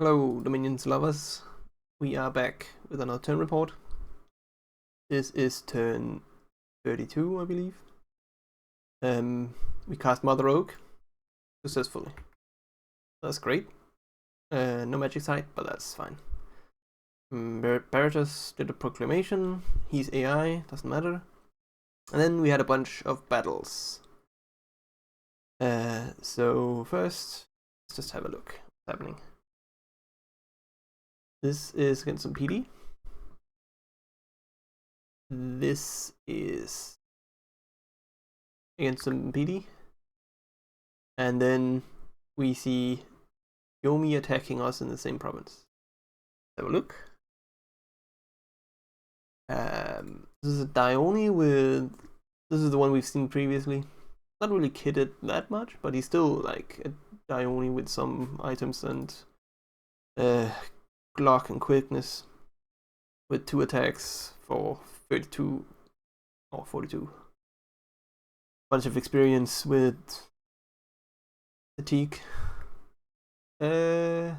Hello, Dominions lovers. We are back with another turn report. This is turn 32, I believe. We cast Mother Oak successfully. That's great. No magic side, but that's fine. Baratus did a proclamation. He's AI, doesn't matter. And then we had a bunch of battles. So first, let's just have a look what's happening. This is against some PD. This is against some PD. And then we see Yomi attacking us in the same province. Let's have a look. This is a Dione with... This is the one we've seen previously. Not really kitted that much, but he's still like a Dione with some items and Glock and quickness. With 2 attacks for 32 or 42. Bunch of experience with fatigue. Yeah.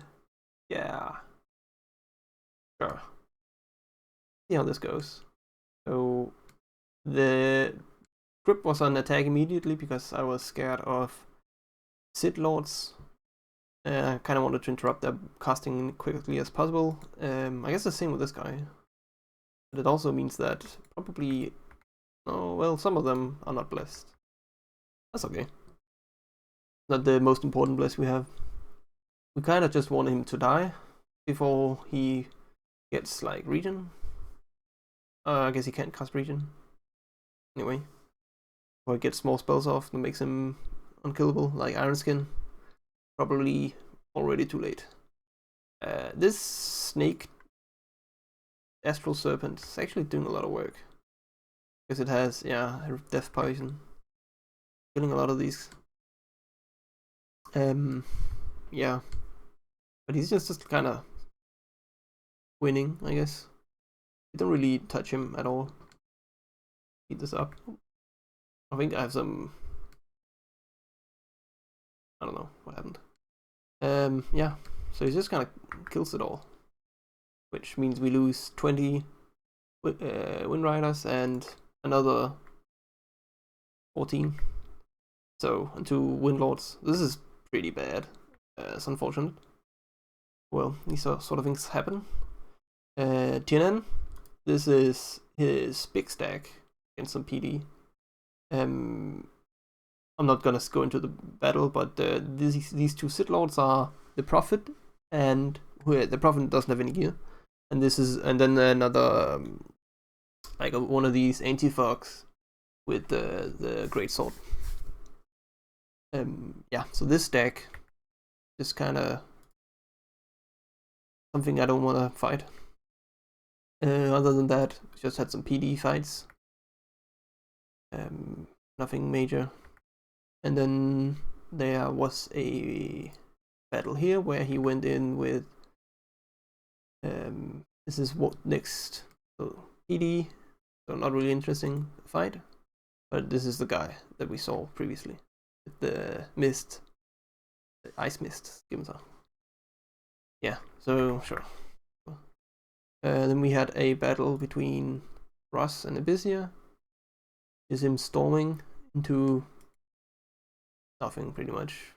Sure. See how this goes. So the grip was on attack immediately because I was scared of Sith Lords. I kind of wanted to interrupt their casting quickly as possible. I guess the same with this guy. But it also means that probably, oh well, some of them are not blessed. That's okay. Not the most important bless we have. We kind of just want him to die before he gets like regen. I guess he can't cast regen. Anyway, or he gets more spells off that makes him unkillable, like Iron Skin. Probably already too late. This snake Astral Serpent is actually doing a lot of work. Because it has, yeah, death poison. Killing a lot of these. Yeah. But he's just kind of winning, I guess. You don't really touch him at all. Heat this up. I think I have some... I don't know what happened. Yeah. So he just kind of kills it all. Which means we lose 20 Wind Riders and another 14. So, and 2 Wind Lords. This is pretty bad. It's unfortunate. Well, these sort of things happen. TNN. This is his big stack against some PD. I'm not gonna go into the battle, but these 2 Sith Lords are the Prophet, and the Prophet doesn't have any gear. And this is, and then another like one of these anti-fogs with the great sword. Yeah, so this deck is kind of something I don't want to fight. Other than that, we just had some PD fights. Nothing major. And then there was a battle here where he went in with this is what next. So PD, so not really interesting fight, but this is the guy that we saw previously. The mist, the ice mist scimitar. Yeah, so sure. Then we had a battle between Ross and Abysia. Is him storming into nothing pretty much.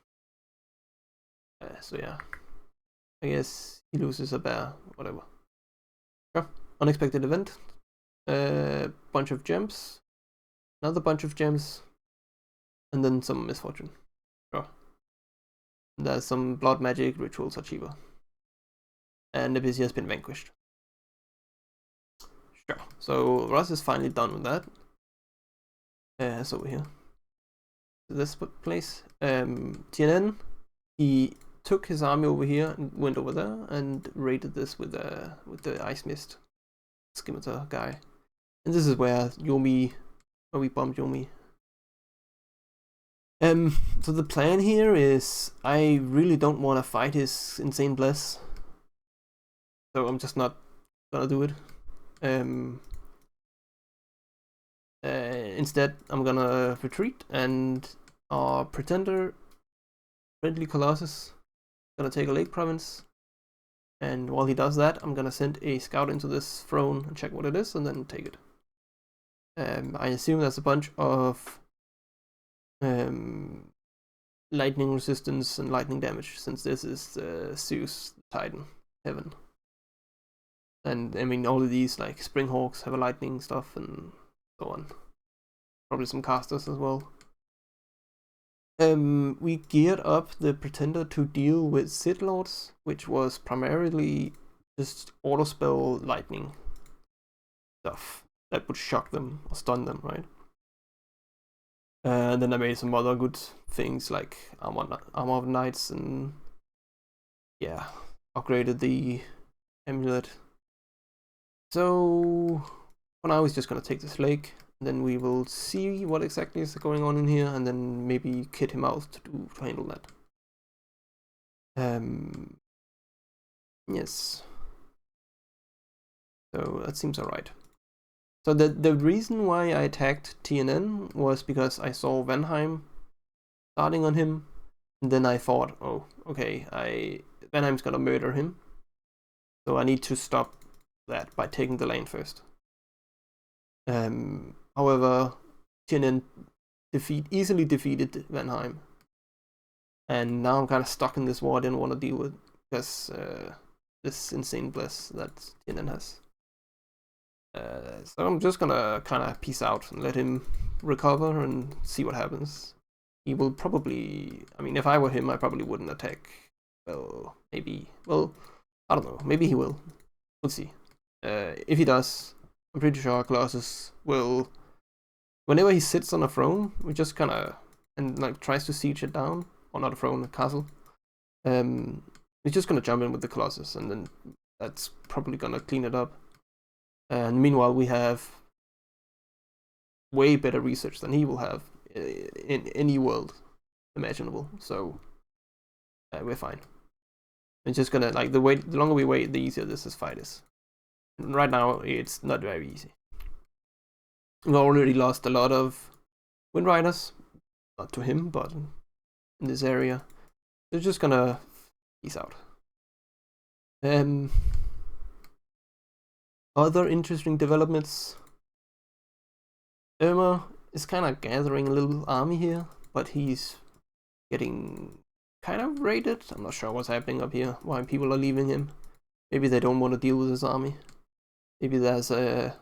So yeah, I guess he loses a bear, whatever. Sure. Unexpected event. Bunch of gems. Another bunch of gems. And then some misfortune. Sure. There's some blood magic rituals are cheaper. And Abysia has been vanquished. Sure. So Russ is finally done with that. It's over here. This place. TNN. He took his army over here and went over there and raided this with the ice mist scimitar guy. And this is where we bombed Yomi. So the plan here is I really don't want to fight his insane bless. So I'm just not gonna do it. Instead, I'm gonna retreat, and our pretender, Friendly Colossus, gonna take a lake province, And while he does that, I'm gonna send a scout into this throne and check what it is, and then take it. I assume there's a bunch of lightning resistance and lightning damage, since this is Zeus Titan Heaven. And I mean, all of these like Springhawks have a lightning stuff and so on. Probably some casters as well. We geared up the Pretender to deal with Sith Lords, which was primarily just auto-spell lightning stuff that would shock them or stun them, right? And then I made some other good things like Armor of Knights and yeah, upgraded the amulet. So for now, he's just gonna take this lake. Then we will see what exactly is going on in here, and then maybe kit him out to handle that. Yes. So that seems alright. So the reason why I attacked TNN was because I saw Vanheim starting on him, and then I thought, oh, okay, Vanheim's gonna murder him, so I need to stop that by taking the lane first. However, TNN easily defeated Vanheim, and now I'm kind of stuck in this war I didn't want to deal with, because this insane bless that TNN has. So I'm just gonna kind of peace out and let him recover and see what happens. He will probably, I mean, if I were him, I probably wouldn't attack. Well, maybe, well, I don't know, maybe he will. We'll see. If he does, I'm pretty sure Colossus will, whenever he sits on a throne, we just kind of, and like tries to siege it down, or not a throne, a castle, he's just gonna jump in with the Colossus, and then that's probably gonna clean it up. And meanwhile, we have way better research than he will have in any world imaginable, so we're fine. It's just gonna, like, the longer we wait, the easier this fight is. And right now, it's not very easy. We've already lost a lot of Wind Riders, not to him, but in this area. They're just gonna peace out. Other interesting developments. Irma is kind of gathering a little army here, but he's getting kind of raided. I'm not sure what's happening up here, why people are leaving him. Maybe they don't want to deal with his army. Maybe there's a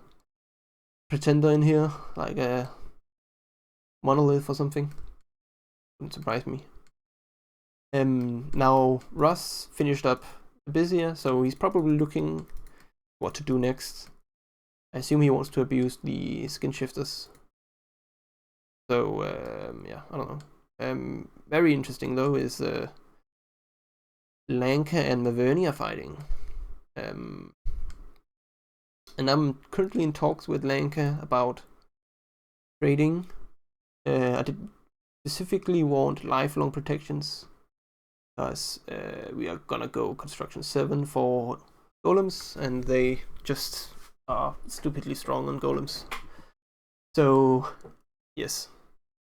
pretender in here, like a monolith or something. Wouldn't surprise me. Now Russ finished up Abysia, so he's probably looking what to do next. I assume he wants to abuse the skin shifters. So yeah, I don't know. Very interesting though is Lanka and Maverni are fighting. And I'm currently in talks with Lanka about trading. I did specifically want lifelong protections, because we are gonna go construction 7 for golems, and they just are stupidly strong on golems. So yes,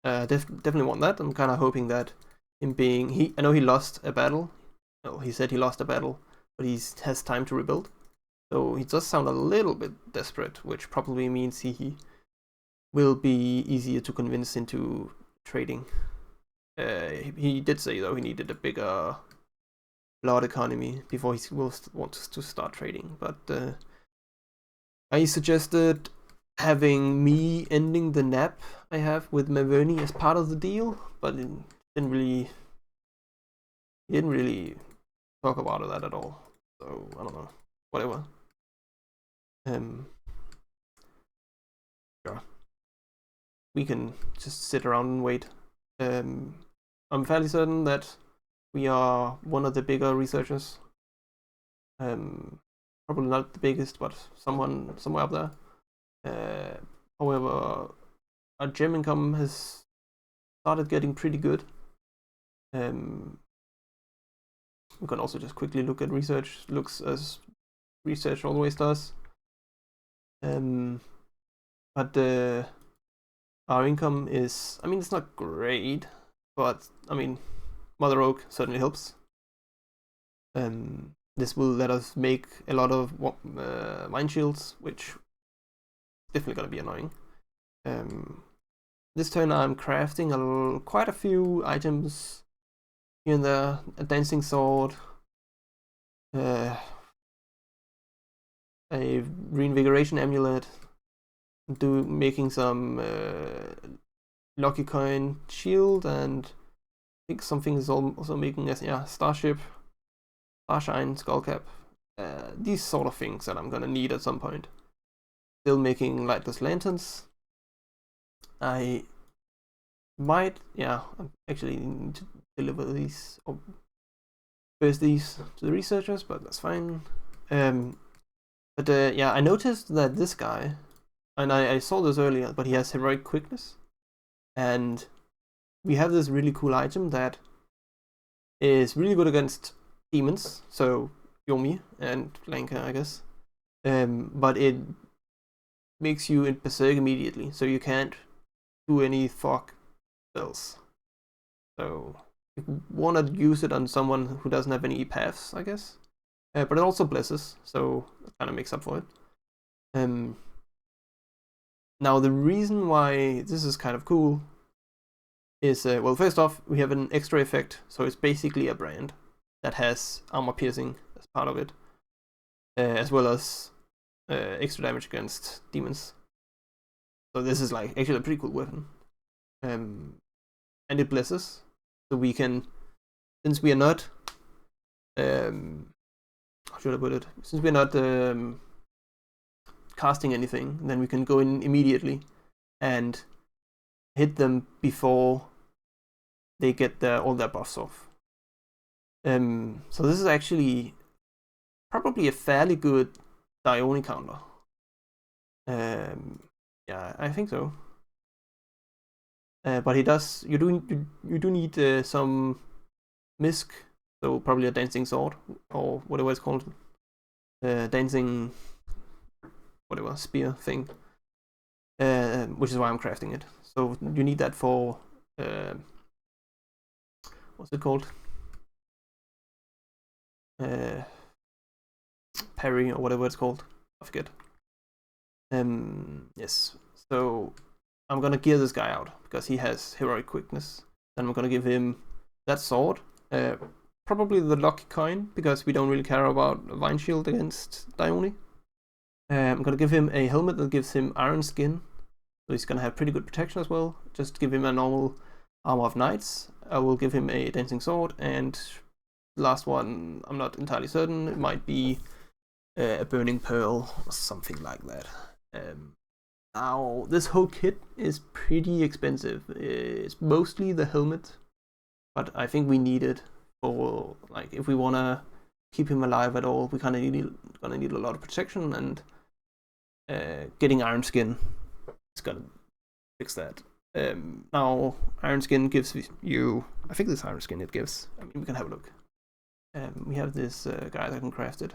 definitely want that. I'm kind of hoping that him being, I know he lost a battle. No, he said he lost a battle, but he has time to rebuild. So he does sound a little bit desperate, which probably means he will be easier to convince into trading. He did say though he needed a bigger blood economy before he will want to start trading, but I suggested having me ending the nap I have with Maverni as part of the deal, but it didn't really talk about that at all. So I don't know, whatever. Sure, we can just sit around and wait. I'm fairly certain that we are one of the bigger researchers. Probably not the biggest, but somewhere up there. However, our gem income has started getting pretty good. We can also just quickly look at research. Looks as research always does. But our income is, I mean, it's not great, but I mean, Mother Oak certainly helps. The this will let us make a lot of mine shields, which definitely gonna be annoying. This turn I'm crafting quite a few items here and there. A dancing sword, a reinvigoration amulet, making some lucky coin shield, and I think something is also making a starship, starshine, skullcap. These sort of things that I'm gonna need at some point. Still making lightless lanterns. I might, actually need to deliver these, or first these to the researchers, but that's fine. I noticed that this guy, and I saw this earlier, but he has heroic quickness, and we have this really cool item that is really good against demons, so Yomi and Lanka, I guess. But it makes you in berserk immediately, so you can't do any fog spells. So you want to use it on someone who doesn't have any paths, I guess. But it also blesses, so it kind of makes up for it. Now the reason why this is kind of cool is, well, first off, we have an extra effect, so it's basically a brand that has armor piercing as part of it, as well as extra damage against demons. So this is like actually a pretty cool weapon. And it blesses, so we can, since we are not, how should I put it? Since we're not casting anything, then we can go in immediately and hit them before they get all their buffs off. So this is actually probably a fairly good Dione counter. Yeah, I think so. But he does. You do need some misc, so probably a dancing sword or whatever it's called, dancing whatever spear thing. Which is why I'm crafting it. So you need that for what's it called? Parry or whatever it's called. I forget. Yes. So I'm gonna gear this guy out because he has heroic quickness. Then I'm gonna give him that sword. Probably the lucky coin because we don't really care about Vine Shield against Dione. I'm gonna give him a helmet that gives him iron skin. So he's gonna have pretty good protection as well. Just give him a normal armor of knights. I will give him a dancing sword, and the last one, I'm not entirely certain. It might be a burning pearl or something like that. Now this whole kit is pretty expensive. It's mostly the helmet, but I think we need it for, like, if we wanna keep him alive at all, we gonna need a lot of protection, and getting iron skin is gonna fix that. Now iron skin gives you, I think this iron skin it gives, I mean, we can have a look. We have this guy that can craft it.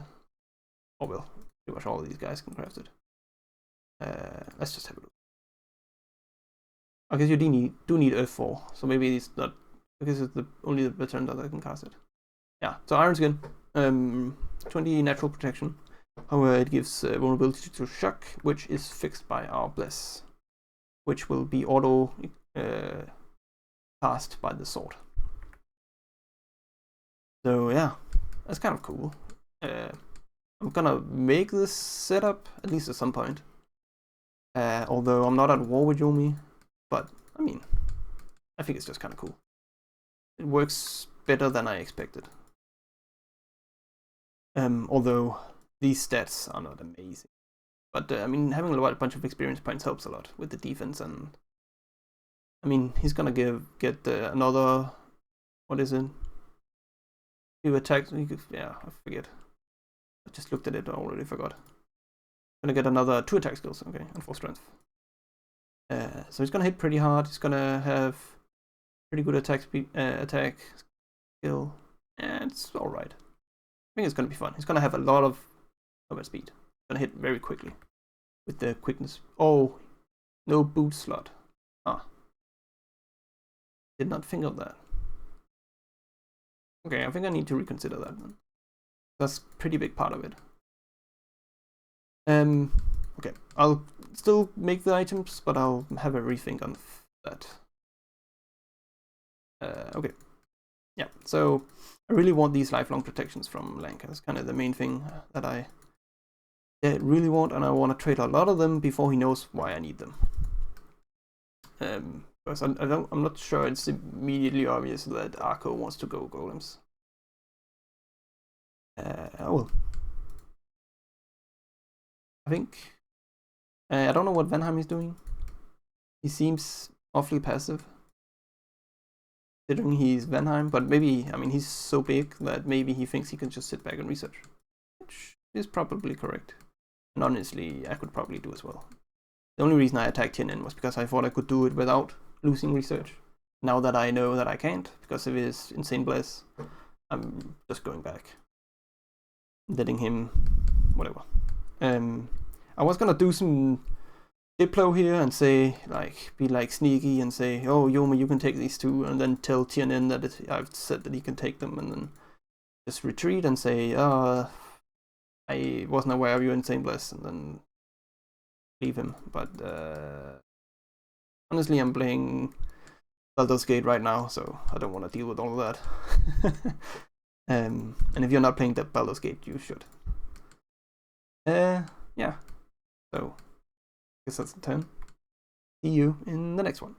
Oh well, pretty much all of these guys can craft it. Let's just have a look. I guess you do need Earth 4, so maybe it's not, because it's only the veteran that can cast it. Yeah, so iron skin, 20 natural protection. However, it gives vulnerability to shock, which is fixed by our bless, which will be auto cast by the sword. So yeah, that's kind of cool. I'm gonna make this setup at least at some point. Although I'm not at war with Yomi, but I mean, I think it's just kind of cool. It works better than I expected. Although these stats are not amazing, but I mean, having a bunch of experience points helps a lot with the defense, and I mean, he's gonna get another, what is it? He attacks. Yeah, I forget. I just looked at it. I already forgot. Gonna get another 2 attack skills. Okay, and 4 strength. So he's gonna hit pretty hard. He's gonna have pretty good attack speed, attack skill, and it's all right. I think it's gonna be fun. He's gonna have a lot of combat speed. He's gonna hit very quickly with the quickness. Oh, no boot slot. Ah, did not think of that. Okay, I think I need to reconsider that one. That's a pretty big part of it. Okay, I'll still make the items, but I'll have a rethink on that. Okay, yeah, so I really want these lifelong protections from Lanka. That's kind of the main thing that I really want, and I want to trade a lot of them before he knows why I need them. Because I'm not sure it's immediately obvious that Arco wants to go golems. Oh, I think I don't know what Vanheim is doing. He seems awfully passive, considering he's Vanheim. But maybe, I mean, he's so big that maybe he thinks he can just sit back and research, which is probably correct. And honestly, I could probably do as well. The only reason I attacked Tienin was because I thought I could do it without losing research. Now that I know that I can't, because of his insane bless, I'm just going back. Letting him, whatever. I was gonna do some Diplo here and say, like, be like sneaky and say, oh, Yoma, you can take these two, and then tell Tienin that I've said that he can take them, and then just retreat and say, I wasn't aware of your insane bless, and then leave him. But honestly, I'm playing Baldur's Gate right now, so I don't want to deal with all of that. And if you're not playing the Baldur's Gate, you should. Yeah. So, I guess that's the turn. See you in the next one.